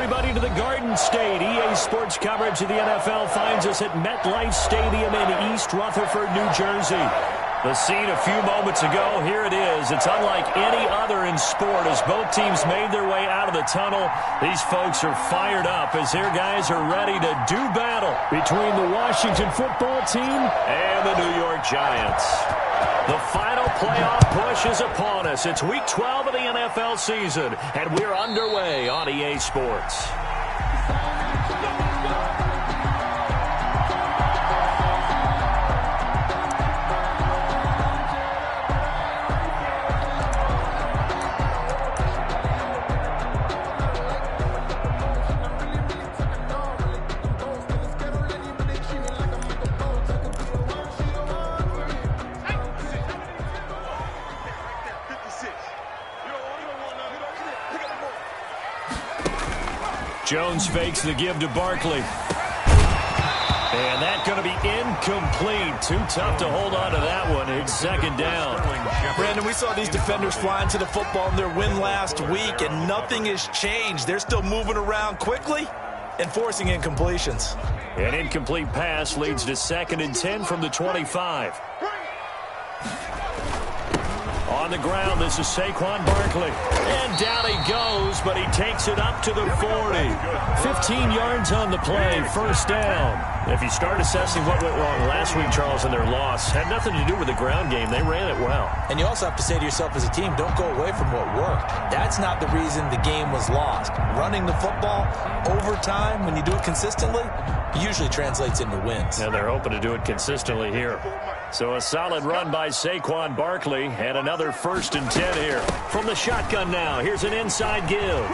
everybody to the Garden State. EA Sports coverage of the NFL finds us at MetLife Stadium in East Rutherford, New Jersey. The scene a few moments ago, here it is. It's unlike any other in sport as both teams made their way out of the tunnel. These folks are fired up as their guys are ready to do battle between the Washington football team and the New York Giants. The final playoff push is upon us. It's Week 12 of the NFL season, and we're underway on EA Sports. Jones fakes the give to Barkley. And that's going to be incomplete. Too tough to hold on to that one. It's second down. Brandon, we saw these defenders flying to the football in their win last week, and nothing has changed. They're still moving around quickly and forcing incompletions. An incomplete pass leads to 2nd and 10 from the 25. On the ground, this is Saquon Barkley. And down he goes, but he takes it up to the 40. 15 yards on the play, first down. If you start assessing what went wrong last week, Charles, in their loss, had nothing to do with the ground game. They ran it well. And you also have to say to yourself as a team, don't go away from what worked. That's not the reason the game was lost. Running the football over time, when you do it consistently, usually translates into wins. And they're hoping to do it consistently here. So a solid run by Saquon Barkley and another 1st and 10 here. From the shotgun now, here's an inside give.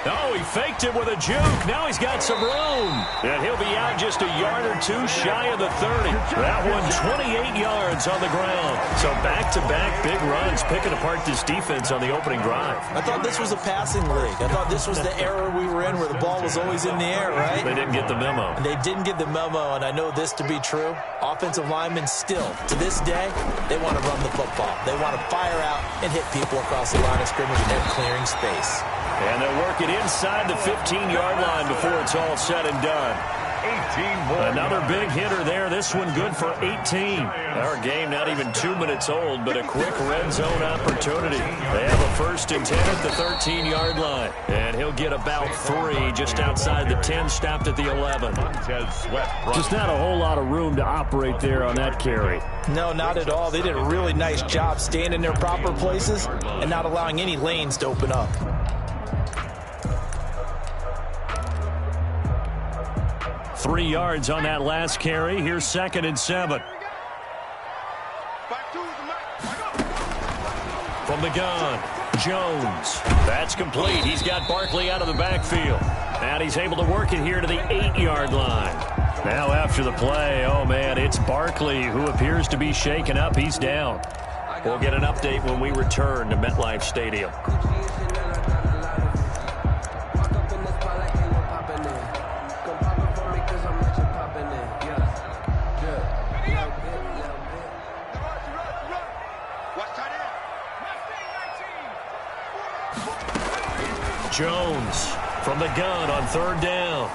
Oh, he faked it with a juke. Now he's got some room. And he'll be out just a yard or two shy of the 30. That one 28 yards on the ground. So back-to-back big runs picking apart this defense on the opening drive. I thought this was a passing league. I thought this was the era we were in where the ball was always in the air, right? They didn't get the memo. And they didn't get the memo, and I know this to be true. Offensive linemen still, to this day, they want to run the football. They want to fire out and hit people across the line of scrimmage, and they're clearing space. And they'll work it inside the 15-yard line before it's all said and done. 18 more. Another big hitter there. This one good for 18. Our game not even 2 minutes old, but a quick red zone opportunity. They have a 1st and 10 at the 13-yard line. And he'll get about 3 just outside the 10, stopped at the 11. Just not a whole lot of room to operate there on that carry. No, not at all. They did a really nice job staying in their proper places and not allowing any lanes to open up. Three yards on that last carry. Here's 2nd and 7. From the gun, Jones. That's complete. He's got Barkley out of the backfield. And he's able to work it here to the 8-yard line. Now after the play, oh man, it's Barkley who appears to be shaken up. He's down. We'll get an update when we return to MetLife Stadium. Jones from the gun on 3rd down.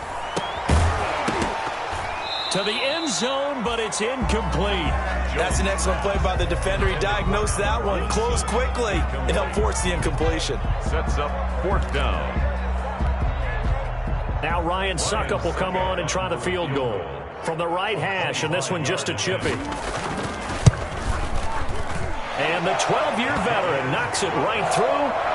To the end zone, but it's incomplete. That's an excellent play by the defender. He diagnosed that one, closed quickly, and helped force the incompletion. Sets up 4th down. Now Ryan Suckup will come on and try the field goal. From the right hash, and this one just a chippy. And the 12-year veteran knocks it right through.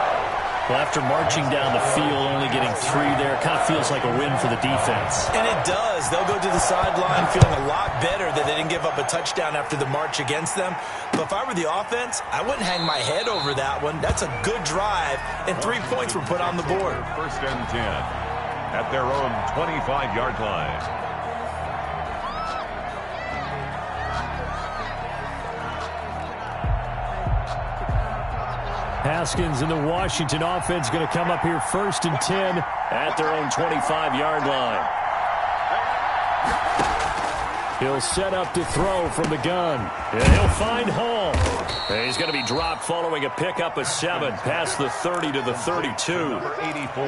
Well, after marching down the field, only getting 3 there, it kind of feels like a win for the defense. And it does. They'll go to the sideline feeling a lot better that they didn't give up a touchdown after the march against them. But if I were the offense, I wouldn't hang my head over that one. That's a good drive, and 3 points were put on the board. 1st and 10 at their own 25-yard line. Haskins and the Washington offense going to come up here 1st and 10 at their own 25-yard line. He'll set up to throw from the gun. And he'll find Hall. And he's going to be dropped following a pickup of 7 past the 30 to the 32. Number 84.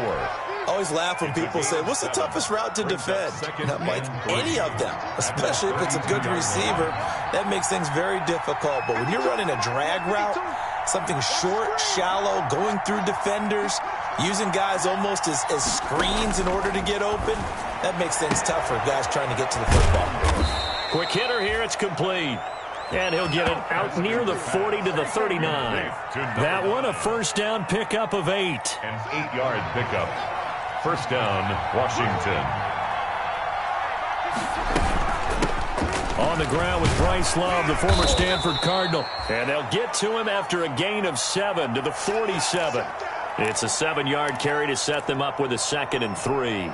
Oh, always laugh when people say, what's the toughest route to defend? And I'm like, any of them, especially if it's a good receiver. That makes things very difficult. But when you're running a drag route, something short, shallow, going through defenders, using guys almost as screens in order to get open, that makes things tough for guys trying to get to the football. Quick hitter here, it's complete. And he'll get it out near the 40 to the 39. That one, a first down pickup of 8. An 8-yard pickup. First down, Washington. On the ground with Bryce Love, the former Stanford Cardinal. And they'll get to him after a gain of 7 to the 47. It's a 7-yard carry to set them up with a 2nd and 3.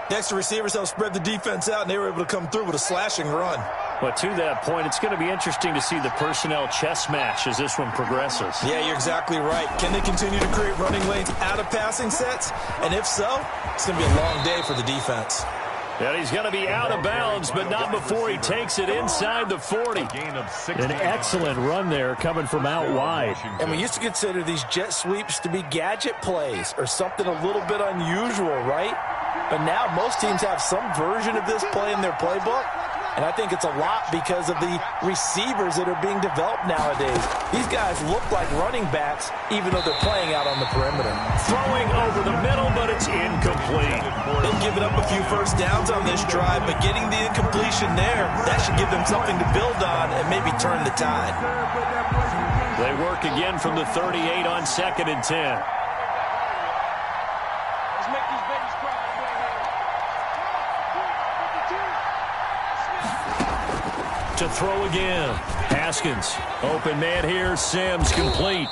Next, the receivers helped spread the defense out, and they were able to come through with a slashing run. But to that point, it's going to be interesting to see the personnel chess match as this one progresses. Yeah, you're exactly right. Can they continue to create running lanes out of passing sets? And if so, it's going to be a long day for the defense. And he's going to be out of bounds, but not before he takes it inside the 40. An excellent run there coming from out wide. And we used to consider these jet sweeps to be gadget plays or something a little bit unusual, right? But now most teams have some version of this play in their playbook. And I think it's a lot because of the receivers that are being developed nowadays. These guys look like running backs, even though they're playing out on the perimeter. Throwing over the middle, but it's incomplete. They've given up a few first downs on this drive, but getting the incompletion there, that should give them something to build on and maybe turn the tide. They work again from the 38 on 2nd and 10. To throw again. Haskins. Open man here. Sims complete.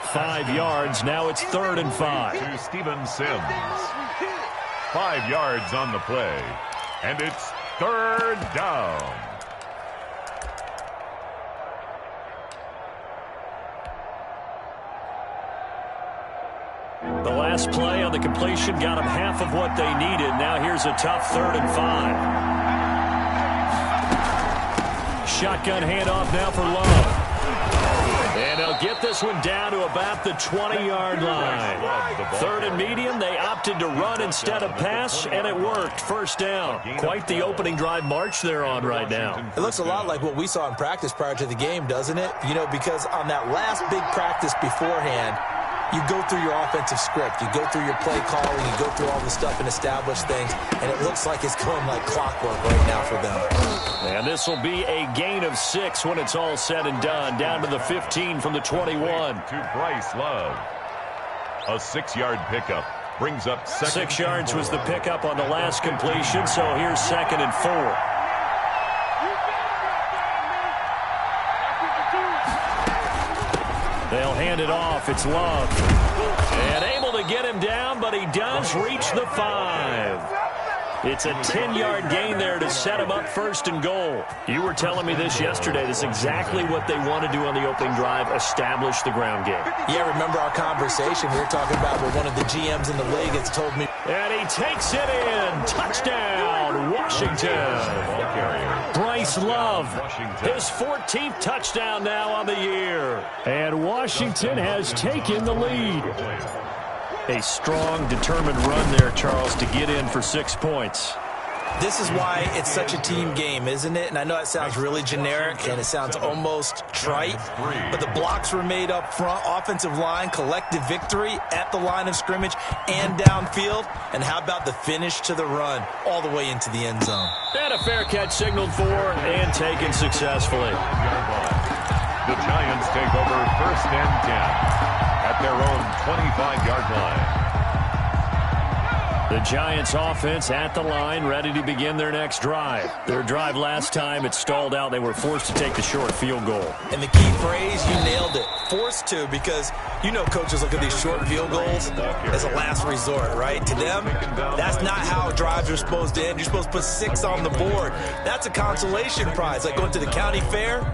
5 yards. Now it's 3rd and 5. To Steven Sims. 5 yards on the play. And it's 3rd down. The last play on the completion got them half of what they needed. Now here's a tough 3rd and 5. Shotgun handoff now for Love. And they'll get this one down to about the 20-yard line. 3rd and medium, they opted to run instead of pass, and it worked. First down. Quite the opening drive march they're on right now. It looks a lot like what we saw in practice prior to the game, doesn't it? You know, because on that last big practice beforehand, you go through your offensive script. You go through your play calling. You go through all the stuff and establish things. And it looks like it's going like clockwork right now for them. And this will be a gain of 6 when it's all said and done. Down to the 15 from the 21. To Bryce Love. A 6-yard pickup. Brings up 6 yards was the pickup on the last completion. So here's 2nd and 4. They'll hand it off. It's Love. And able to get him down, but he does reach the 5. It's a 10-yard gain there to set him up 1st and goal. You were telling me this yesterday. This is exactly what they want to do on the opening drive, establish the ground game. Yeah, remember our conversation we were talking about where one of the GMs in the league has told me. And he takes it in. Touchdown, Washington. Bryce Love, his 14th touchdown now on the year. And Washington has taken the lead. A strong, determined run there, Charles, to get in for 6 points. This is why it's such a team game, isn't it? And I know it sounds really generic and it sounds almost trite, but the blocks were made up front, offensive line, collective victory at the line of scrimmage and downfield. And how about the finish to the run all the way into the end zone? And a fair catch signaled for and taken successfully. The Giants take over 1st and 10 at their own 25-yard line. The Giants offense at the line, ready to begin their next drive. Their drive last time, it stalled out. They were forced to take the short field goal. And the key phrase, you nailed it. Forced to, because you know coaches look at these short field goals as a last resort, right? To them, that's not how drives are supposed to end. You're supposed to put 6 on the board. That's a consolation prize. Like going to the county fair,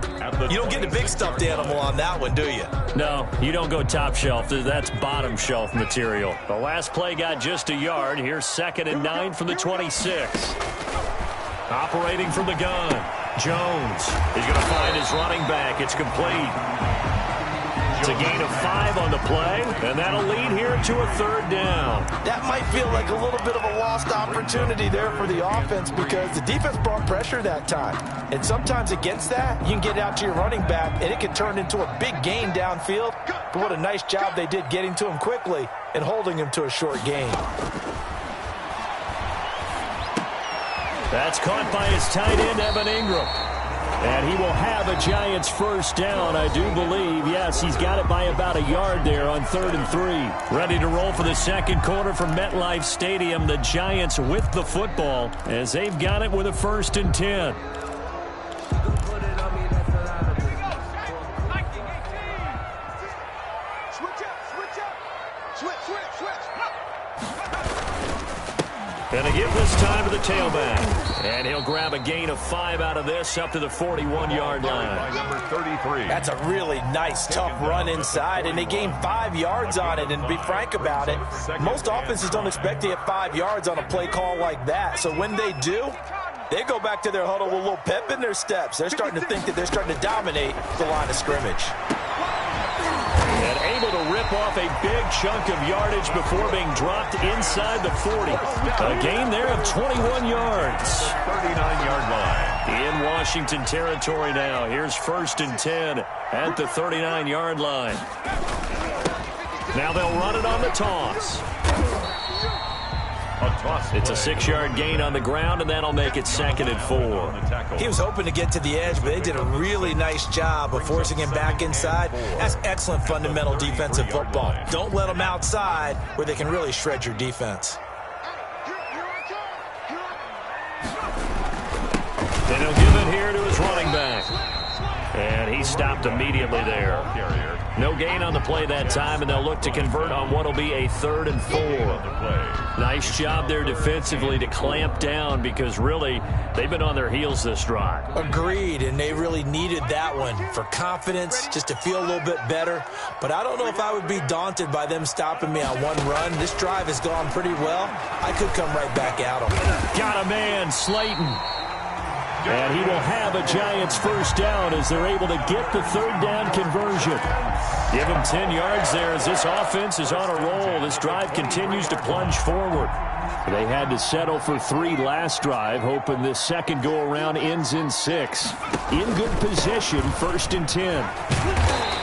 you don't get a big stuffed animal on that one, do you? No, you don't go top shelf. That's bottom shelf material. The last play got just a yard. Here's 2nd and 9 from the 26. Operating from the gun. Jones is going to find his running back. It's complete. It's a gain of 5 on the play, and that'll lead here to a 3rd down. That might feel like a little bit of a lost opportunity there for the offense because the defense brought pressure that time. And sometimes against that, you can get out to your running back, and it can turn into a big gain downfield. But what a nice job they did getting to him quickly and holding him to a short gain. That's caught by his tight end, Evan Ingram. And he will have a Giants 1st down, I do believe. Yes, he's got it by about a yard there on 3rd and 3. Ready to roll for the 2nd quarter from MetLife Stadium. The Giants with the football as they've got it with a 1st and 10. Gonna give this time to the tailback. And he'll grab a gain of 5 out of this up to the 41-yard line. By number 33. That's a really nice, tough run inside, and they gained 5 yards on it. And to be frank about it, most offenses don't expect to get 5 yards on a play call like that. So when they do, they go back to their huddle with a little pep in their steps. They're starting to think that they're starting to dominate the line of scrimmage. And able to rip off a big chunk of yardage before being dropped inside the 40. A gain there of 21 yards. 39-yard line. In Washington territory now. Here's 1st and 10 at the 39-yard line. Now they'll run it on the toss. It's a 6-yard gain on the ground, and that'll make it 2nd and 4. He was hoping to get to the edge, but they did a really nice job of forcing him back inside. That's excellent fundamental defensive football. Don't let them outside where they can really shred your defense. And he'll give it here to his running back. And he stopped immediately there. No gain on the play that time, and they'll look to convert on what will be a 3rd and 4. Nice job there defensively to clamp down because really they've been on their heels this drive. Agreed, and they really needed that one for confidence, just to feel a little bit better. But I don't know if I would be daunted by them stopping me on one run. This drive has gone pretty well. I could come right back at them. Got a man, Slayton. And he will have a Giants 1st down as they're able to get the 3rd down conversion. Give him 10 yards there as this offense is on a roll. This drive continues to plunge forward. They had to settle for 3 last drive, hoping this second go-around ends in 6. In good position, 1st and 10.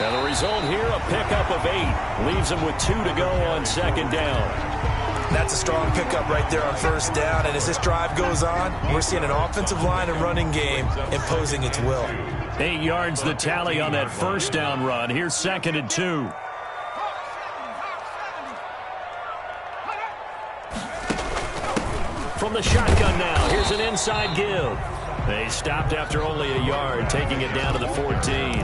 And the result here, a pickup of 8. Leaves them with 2 to go on 2nd down. That's a strong pickup right there on 1st down. And as this drive goes on, we're seeing an offensive line and running game imposing its will. 8 yards the tally on that 1st down run. Here's 2nd and 2. From the shotgun now, here's an inside give. They stopped after only a yard, taking it down to the 14.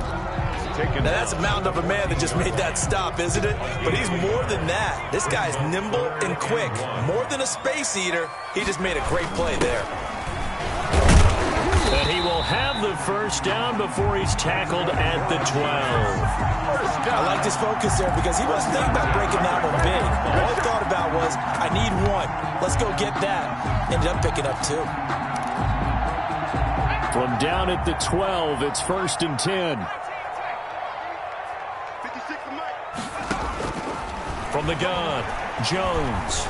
Now that's a mountain of a man that just made that stop, isn't it? But he's more than that. This guy's nimble and quick. More than a space eater, he just made a great play there. And he will have the 1st down before he's tackled at the 12. I liked his focus there because he wasn't thinking about breaking that one big. All he thought about was, I need 1. Let's go get that. Ended up picking up 2. From down at the 12, it's 1st and 10. From the gun, Jones.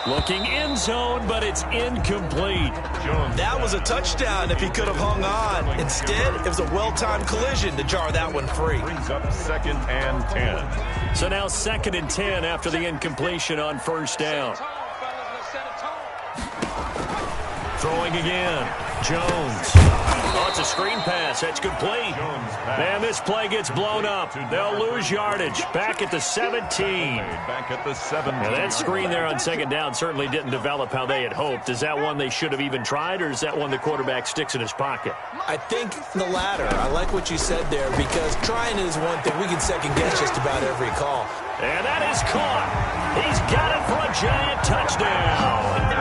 Looking end zone, but it's incomplete. That was a touchdown if he could have hung on. Instead, it was a well-timed collision to jar that one free. Brings up 2nd and 10. So now 2nd and 10 after the incompletion on 1st down. Throwing again, Jones. Oh, it's a screen pass. That's complete. And this play gets blown up. They'll lose yardage. Back at the 17. Back at the 17. Now that screen there on 2nd down certainly didn't develop how they had hoped. Is that one they should have even tried, or is that one the quarterback sticks in his pocket? I think the latter. I like what you said there because trying is one thing. We can second-guess just about every call. And that is caught. He's got it for a Giant touchdown.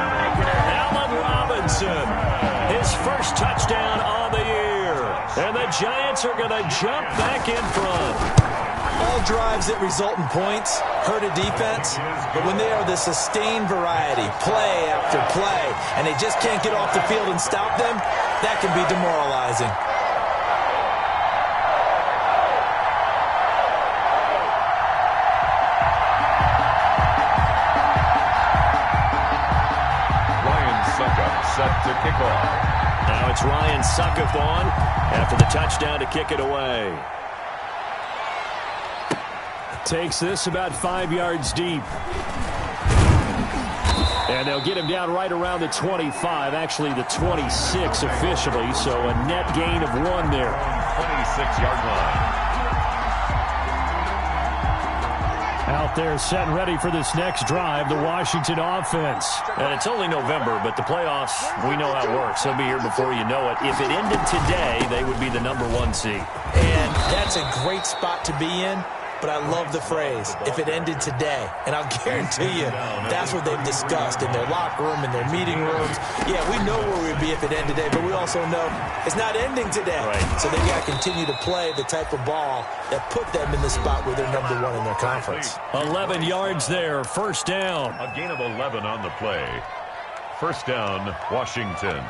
Allen Robinson, his 1st touchdown on the year. And the Giants are going to jump back in front. All drives that result in points hurt a defense, but when they are the sustained variety, play after play, and they just can't get off the field and stop them, that can be demoralizing. Suckup set to kick off. Now it's Ryan Suckup on after the touchdown to kick it away. Takes this about 5 yards deep. And they'll get him down right around the 25, actually the 26 officially, so a net gain of 1 there. 26-yard line. Out there set and ready for this next drive, the Washington offense. And it's only November, but the playoffs, we know how it works. They'll be here before you know it. If it ended today, they would be the #1 seed. And that's a great spot to be in. But I love the phrase, if it ended today. And I'll guarantee you, that's what they've discussed in their locker room, in their meeting rooms. Yeah, we know where we'd be if it ended today, but we also know it's not ending today. Right. So they got to continue to play the type of ball that put them in the spot where they're #1 in their conference. 11 yards there, first down. A gain of 11 on the play. First down, Washington.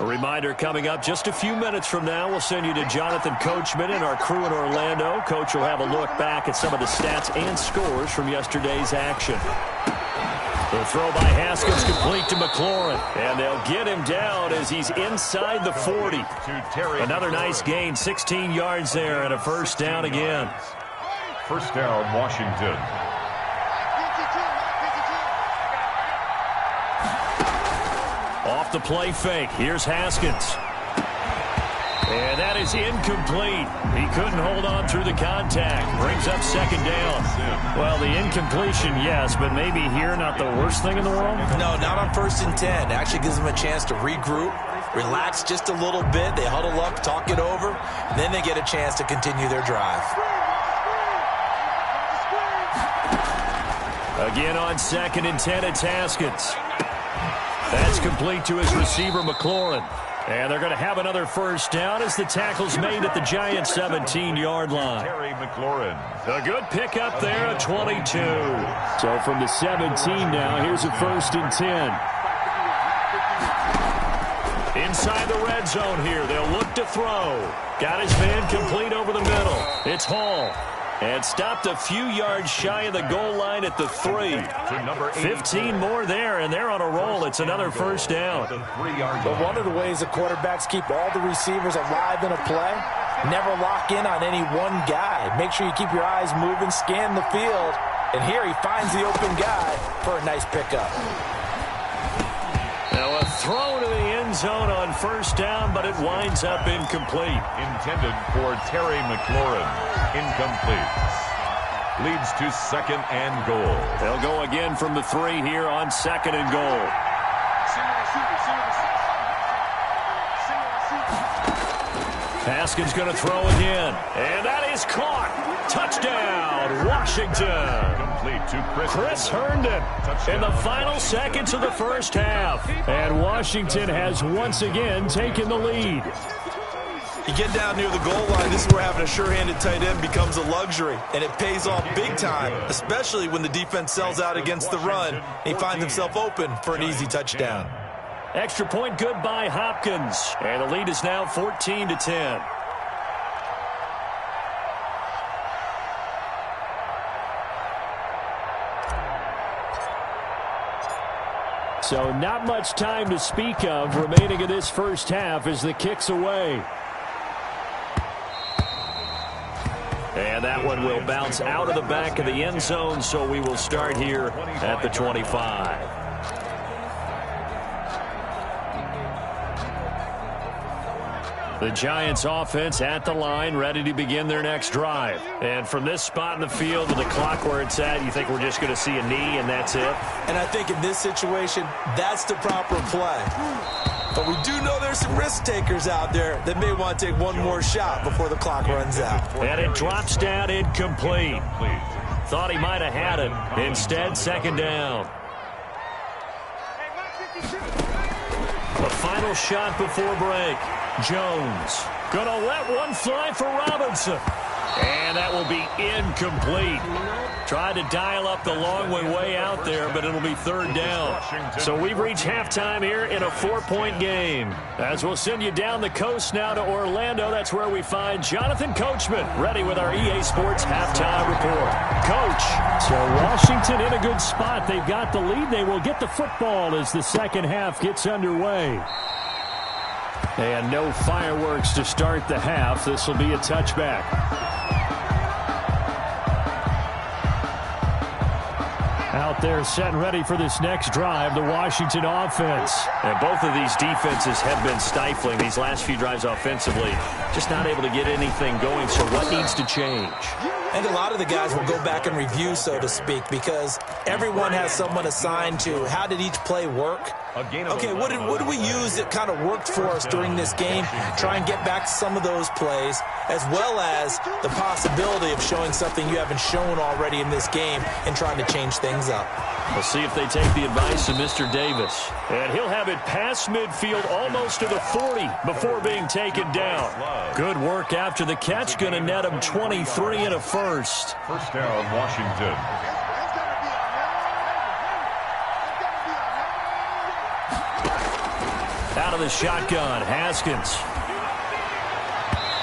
A reminder coming up just a few minutes from now. We'll send you to Jonathan Coachman and our crew in Orlando. Coach will have a look back at some of the stats and scores from yesterday's action. The throw by Haskins complete to McLaurin. And they'll get him down as he's inside the 40. Another nice gain, 16 yards there and a first down again. First down, Washington. Off the play fake. Here's Haskins. And that is incomplete. He couldn't hold on through the contact. Brings up second down. Well, the incompletion, yes, but maybe here not the worst thing in the world? No, not on 1st and 10. Actually gives them a chance to regroup, relax just a little bit. They huddle up, talk it over, and then they get a chance to continue their drive. Again on 2nd and 10, it's Haskins. That's complete to his receiver, McLaurin. And they're going to have another first down as the tackle's made at the Giants' 17-yard line. Terry McLaurin. A good pickup there at 22. So from the 17 now, here's a 1st and 10. Inside the red zone here, they'll look to throw. Got his man complete over the middle. It's Hall. And stopped a few yards shy of the goal line at the 3. 15 more there, and they're on a roll. It's another first down. But one of the ways the quarterbacks keep all the receivers alive in a play, never lock in on any one guy. Make sure you keep your eyes moving, scan the field. And here he finds the open guy for a nice pickup. Now a throw to the end zone on first down, but it winds up incomplete. Intended for Terry McLaurin. Incomplete. Leads to 2nd and goal. They'll go again from the 3 here on 2nd and goal. Haskins going to throw again. And that is caught. Touchdown, Washington. Complete to Chris Herndon in the final seconds of the first half. And Washington has once again taken the lead. You get down near the goal line, this is where having a sure-handed tight end becomes a luxury, and it pays off big time, especially when the defense sells out against the run. He finds himself open for an easy touchdown. Extra point good by Hopkins, and the lead is now 14-10. So not much time to speak of remaining in this first half as the kick's away. And that one will bounce out of the back of the end zone, so we will start here at the 25. The Giants offense at the line, ready to begin their next drive. And from this spot in the field with the clock where it's at, you think we're just going to see a knee and that's it? And I think in this situation, that's the proper play. But we do know there's some risk takers out there that may want to take one more shot before the clock runs out. And it drops down incomplete. Thought he might have had it. Instead, 2nd down. The final shot before break. Jones gonna let one fly for Robinson. And that will be incomplete. Tried to dial up the long way out there, but it'll be third down. So we've reached halftime here in a 4-point game. As we'll send you down the coast now to Orlando, that's where we find Jonathan Coachman, ready with our EA Sports halftime report. Coach. So Washington in a good spot. They've got the lead. They will get the football as the second half gets underway. And no fireworks to start the half. This will be a touchback. Out there set and ready for this next drive, the Washington offense. And both of these defenses have been stifling these last few drives offensively. Just not able to get anything going, so what needs to change? I think a lot of the guys will go back and review, so to speak, because everyone has someone assigned to how did each play work. Okay, what did we use that kind of worked for us during this game? Try and get back to some of those plays, as well as the possibility of showing something you haven't shown already in this game and trying to change things up. We'll see if they take the advice of Mr. Davis. And he'll have it past midfield almost to the 40 before being taken down. Good work after the catch. Going to net him 23 and a first. First down, Washington. Out of the shotgun, Haskins.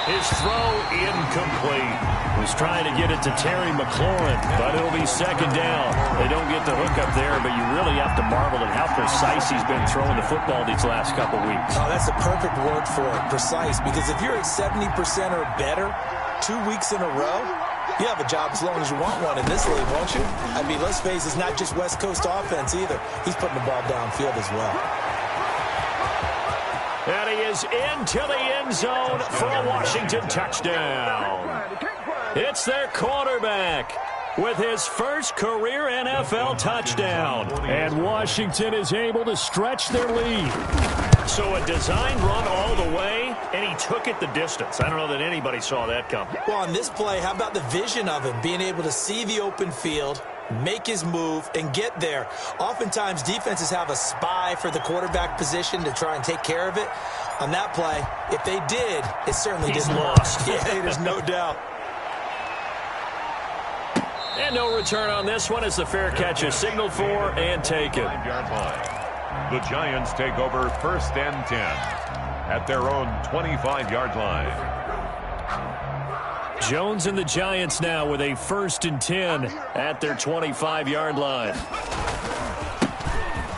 His throw incomplete. Was trying to get it to Terry McLaurin, but it'll be second down. They don't get the hook up there, but you really have to marvel at how precise he's been throwing the football these last couple weeks. Oh, that's the perfect word for it, precise, because if you're at 70% or better 2 weeks in a row, you have a job as long as you want one in this league, won't you? I mean, let's face it, it's not just West Coast offense either. He's putting the ball downfield as well. And he is into the end zone for a Washington touchdown. It's their quarterback with his first career NFL touchdown. And Washington is able to stretch their lead. So a designed run all the way, and he took it the distance. I don't know that anybody saw that coming. Well, on this play, how about the vision of him, being able to see the open field, make his move, and get there. Oftentimes, defenses have a spy for the quarterback position to try and take care of it. On that play, if they did, it certainly didn't lost. Yeah, there's no doubt. And no return on this one as the fair catch is signaled for and taken. 5-yard line. The Giants take over first and 10 at their own 25-yard line. Jones and the Giants now with a first and 10 at their 25-yard line.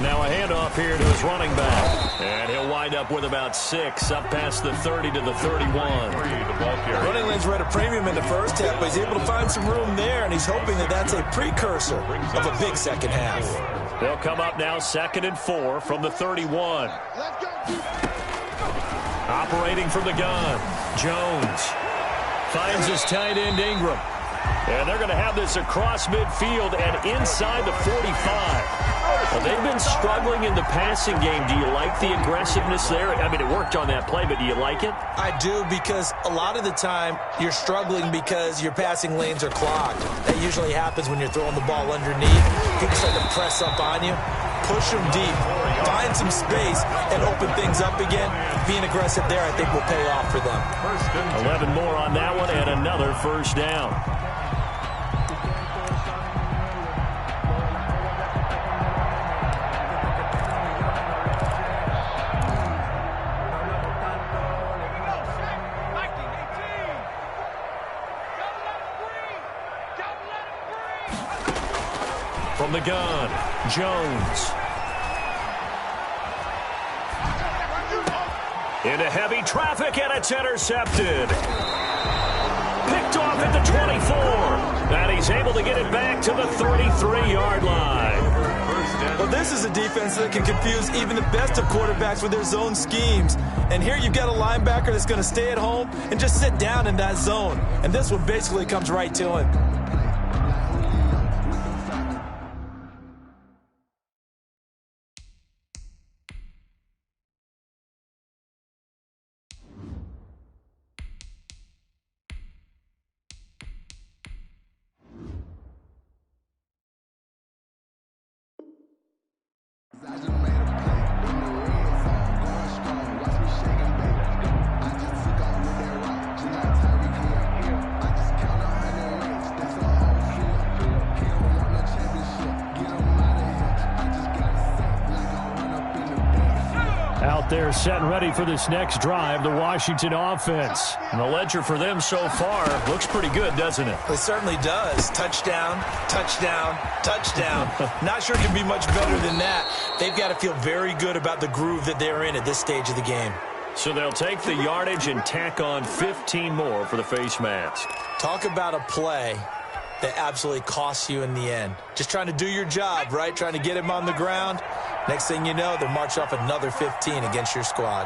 Now a handoff here to his running back. And he'll wind up with about 6 up past the 30 to the 31. Running lanes were at a premium in the first half, but he's able to find some room there, and he's hoping that that's a precursor of a big second half. They'll come up now 2nd and 4 from the 31. Operating from the gun, Jones finds his tight end Ingram. And they're going to have this across midfield and inside the 45. Well, they've been struggling in the passing game. Do you like the aggressiveness there? I mean, it worked on that play, but do you like it? I do, because a lot of the time you're struggling because your passing lanes are clogged. That usually happens when you're throwing the ball underneath. People start to press up on you. Push them deep. Find some space and open things up again. Being aggressive there, I think, will pay off for them. 11 more on that one and another first down. From the gun, Jones. Into heavy traffic, and it's intercepted. Picked off at the 24. And he's able to get it back to the 33-yard line. Well, this is a defense that can confuse even the best of quarterbacks with their zone schemes. And here you've got a linebacker that's going to stay at home and just sit down in that zone. And this one basically comes right to him. out there setting ready for this next drive, the Washington offense. And the ledger for them so far looks pretty good, doesn't it? It certainly does. Touchdown, touchdown, touchdown. Not sure it can be much better than that. They've got to feel very good about the groove that they're in at this stage of the game. So they'll take the yardage and tack on 15 more for the face mask. Talk about a play that absolutely costs you in the end. Just trying to do your job, right? Trying to get him on the ground. Next thing you know, they'll march off another 15 against your squad.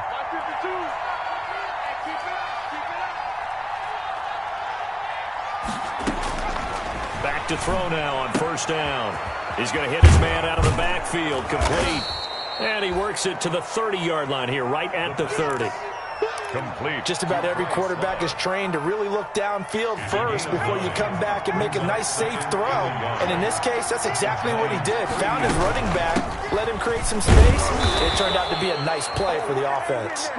Back to throw now on first down. He's going to hit his man out of the backfield, complete. And he works it to the 30-yard line here, right at the 30. Complete. Just about every quarterback is trained to really look downfield first before you come back and make a nice, safe throw. And in this case, that's exactly what he did. Found his running back, let him create some space. It turned out to be a nice play for the offense.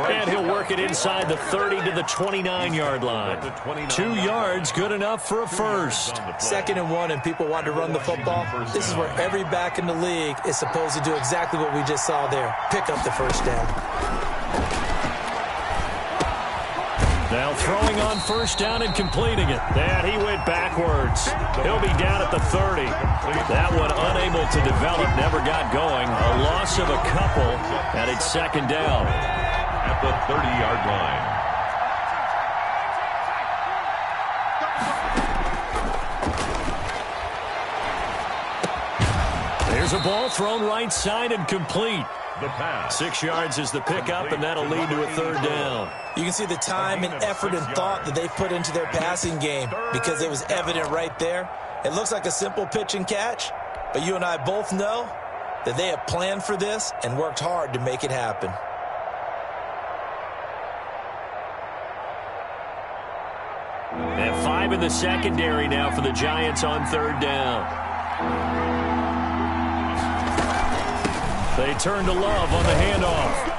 And he'll work it inside the 30 to the 29-yard line. 2 yards, good enough for a first. 2nd and 1, and people want to run the football. This is where every back in the league is supposed to do exactly what we just saw there. Pick up the first down. Now throwing on first down and completing it. And he went backwards. He'll be down at the 30. That one unable to develop, never got going. A loss of a couple, and it's 2nd down. At the 30-yard line. There's a ball thrown right side and complete. The pass. 6 yards is the pickup, and that'll lead to a 3rd down. You can see the time and effort and thought that they put into their passing game because it was evident right there. It looks like a simple pitch and catch, but you and I both know that they have planned for this and worked hard to make it happen. And 5 in the secondary now for the Giants on 3rd down. They turn to Love on the handoff.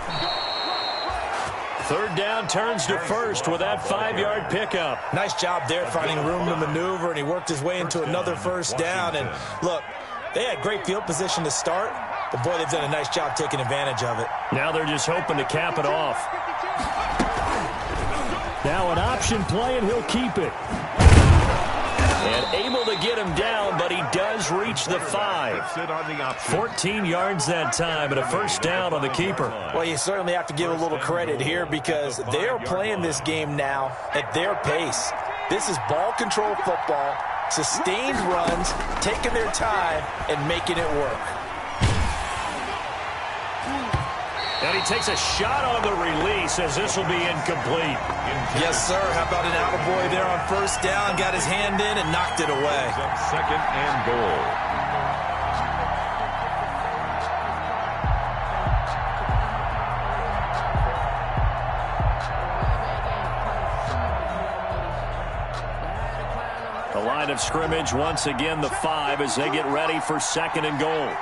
3rd down turns to first with that 5-yard pickup. Nice job there finding room to maneuver, and he worked his way into another first down. And look, they had great field position to start, but boy, they've done a nice job taking advantage of it. Now they're just hoping to cap it off. Now an option play, and he'll keep it. And able to get him down, but he does reach the 5. 14 yards that time, and a first down on the keeper. Well, you certainly have to give a little credit here because they are playing this game now at their pace. This is ball control football, sustained runs, taking their time, and making it work. And he takes a shot on the release as this will be incomplete. Yes, sir. How about an attaboy there on first down? Got his hand in and knocked it away. 2nd and goal. The line of scrimmage once again the 5 as they get ready for 2nd and goal.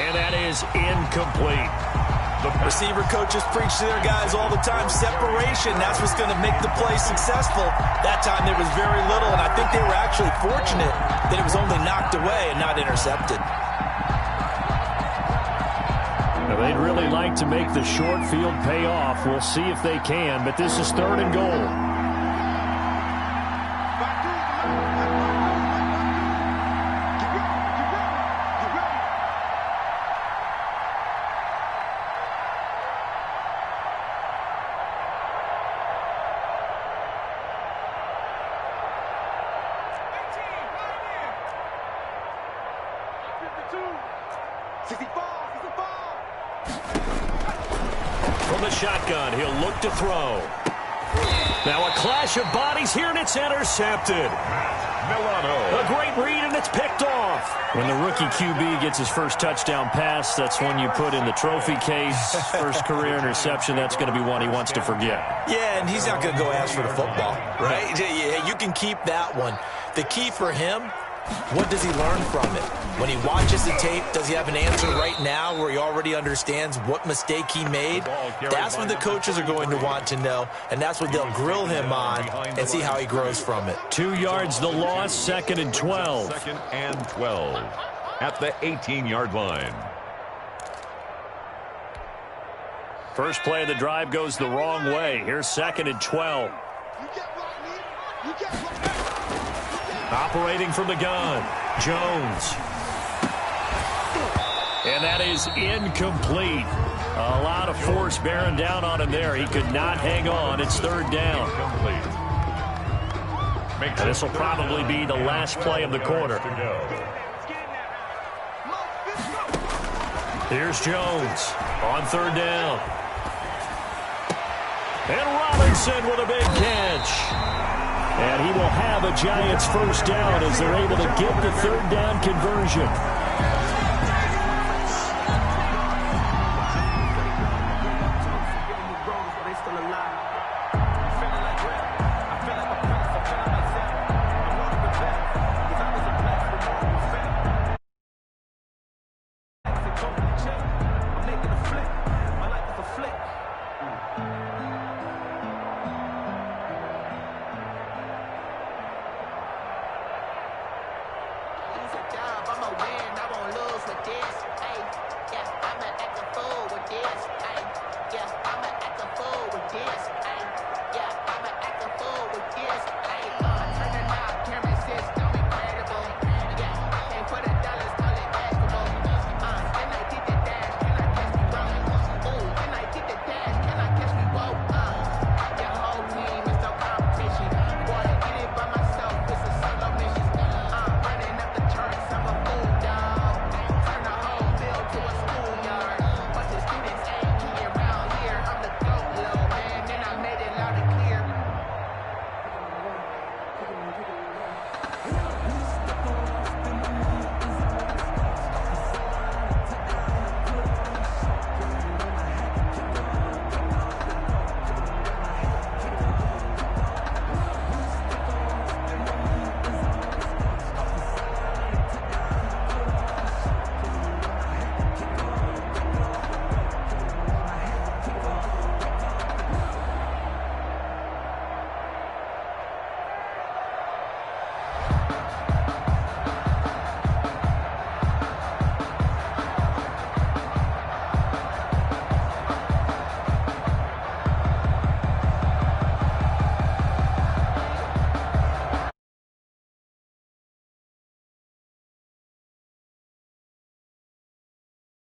And that is incomplete. The receiver coaches preach to their guys all the time. Separation, that's what's going to make the play successful. That time there was very little, and I think they were actually fortunate that it was only knocked away and not intercepted. Now, they'd really like to make the short field pay off. We'll see if they can, but this is 3rd and goal. From the shotgun, he'll look to throw. Now a clash of bodies here, and it's intercepted. Milano. A great read, and it's picked off. When the rookie QB gets his first touchdown pass, that's when you put in the trophy case. First career interception, that's going to be one he wants to forget. Yeah, and he's not going to go ask for the football, right? You can keep that one. The key for him What does he learn from it? When he watches the tape, does he have an answer right now where he already understands what mistake he made? That's what the coaches are going to want to know, and that's what they'll grill him on and see how he grows from it. 2 yards the loss, 2nd and 12. 2nd and 12 at the 18-yard line. First play of the drive goes the wrong way. Here's 2nd and 12. Operating from the gun, Jones. And that is incomplete. A lot of force bearing down on him there. He could not hang on. It's 3rd down. And this will probably be the last play of the quarter. Here's Jones on 3rd down. And Robinson with a big catch. And he will have a Giants first down as they're able to get the 3rd down conversion.